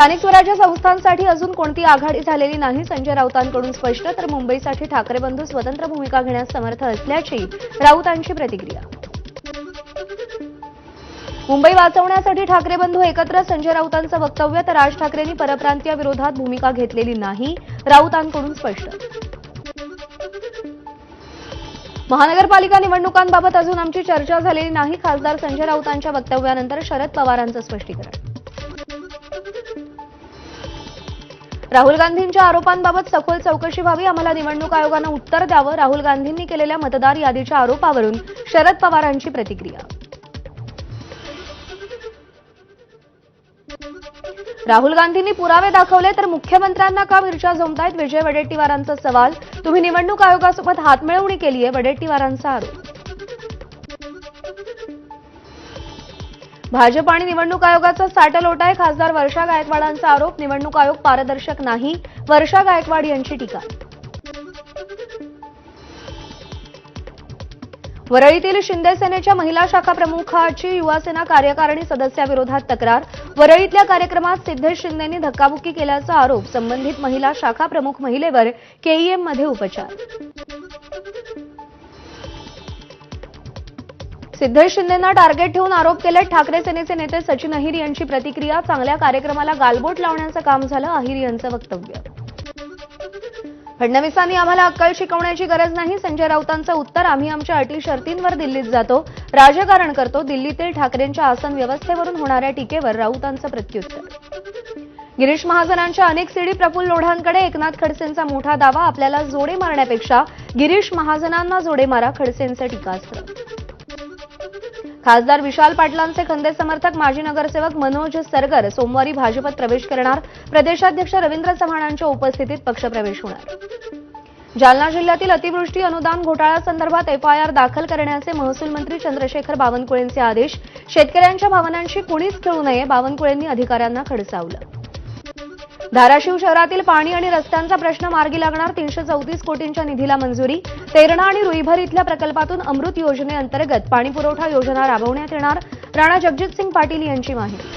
स्थानिक स्वराज्य संस्थांसाठी अजून कोणती आघाडी झालेली नाही, संजय राऊतांकडून स्पष्ट. तर मुंबईसाठी ठाकरे बंधू स्वतंत्र भूमिका घेण्यास समर्थ असल्याची राऊतांची प्रतिक्रिया. मुंबई वाचवण्यासाठी ठाकरे बंधू एकत्र, संजय राऊतांचं वक्तव्य. तर राज ठाकरेंनी परप्रांतीय भूमिका घेतलेली नाही, राऊतांकडून स्पष्ट. महानगरपालिका निवडणुकांबाबत अजून आमची चर्चा झालेली नाही, खासदार संजय राऊतांच्या वक्तव्यानंतर शरद पवारांचं स्पष्टीकरण. राहुल गांधींच्या आरोपांबाबत सखोल चौकशी व्हावी, आम्हाला निवडणूक आयोगानं उत्तर द्यावं. राहुल गांधींनी केलेल्या मतदार यादीच्या आरोपावरून शरद पवारांची प्रतिक्रिया. राहुल गांधींनी पुरावे दाखवले तर मुख्यमंत्र्यांना का मिरच्या जमतायत, विजय वडेट्टीवारांचा सवाल. तुम्ही निवडणूक आयोगासोबत हातमिळवणी केलीये, वडेट्टीवारांचा आरोप. भाजप आणि निवडणूक आयोगाचा साटलोटा आहे, खासदार वर्षा गायकवाडांचा आरोप. निवडणूक आयोग पारदर्शक नाही, वर्षा गायकवाड यांची टीका. वरळीतील शिंदे सेनेच्या महिला शाखा प्रमुखाची युवासेना कार्यकारिणी सदस्याविरोधात तक्रार. वरळीतल्या कार्यक्रमात सिद्धेश शिंदेंनी धक्काबुक्की केल्याचा आरोप. संबंधित महिला शाखा प्रमुख महिलेवर केईएममध्ये उपचार. सिद्धेश शिंदेंना टार्गेट ठेवून आरोप केले, ठाकरे सेनेचे नेते सचिन अहिर यांची प्रतिक्रिया. चांगल्या कार्यक्रमाला गालबोट लावण्याचं काम झालं, अहिर यांचं वक्तव्य. फडणवीसांनी आम्हाला अक्कल शिकवण्याची गरज नाही, संजय राऊतांचं उत्तर. आम्ही आमच्या अटी शर्तींवर दिल्लीत जातो, राजकारण करतो. दिल्लीतील ठाकरेंच्या आसन व्यवस्थेवरून होणाऱ्या टीकेवर राऊतांचं प्रत्युत्तर. गिरीश महाजनांच्या अनेक सीडी प्रफुल्ल लोढांकडे, एकनाथ खडसेंचा मोठा दावा. आपल्याला जोडे मारण्यापेक्षा गिरीश महाजनांना जोडे मारा, खडसेंचं टीकास्त्र. खासदार विशाल पाटलांचे खंदे समर्थक माजी नगरसेवक मनोज सरगर सोमवारी भाजपत प्रवेश करणार. प्रदेशाध्यक्ष रवींद्र चव्हाणांच्या उपस्थितीत पक्षप्रवेश होणार. जालना जिल्ह्यातील अतिवृष्टी अनुदान घोटाळ्यासंदर्भात एफआयआर दाखल करण्याचे महसूल मंत्री चंद्रशेखर बावनकुळेंचे आदेश. शेतकऱ्यांच्या भावनांशी कुणीच खेळू नये, बावनकुळेंनी अधिकाऱ्यांना खडसावलं. धाराशिव शहरातील पाणी आणि रस्त्यांचा प्रश्न मार्गी लागणार. 334 कोटींच्या निधीला मंजुरी. तेरणा आणि रुईभर इथल्या प्रकल्पातून अमृत योजनेअंतर्गत पाणीपुरवठा योजना राबवण्यात येणार. राणा जगजितसिंग पाटील यांची माहिती.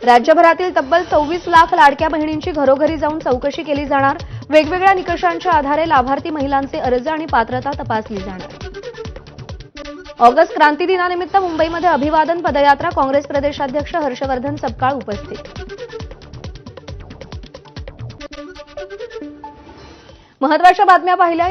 राज्यभरातील तब्बल 24 लाख लाडक्या बहिणींची घरोघरी जाऊन चौकशी केली जाणार. वेगवेगळ्या निकषांच्या आधारे लाभार्थी महिलांचे अर्ज आणि पात्रता तपासली जाणार. ऑगस्ट क्रांती दिनानिमित्त मुंबईमध्ये अभिवादन पदयात्रा. काँग्रेस प्रदेशाध्यक्ष हर्षवर्धन सपकाळ उपस्थित. महत्त्वाच्या बातम्या पाहिल्या.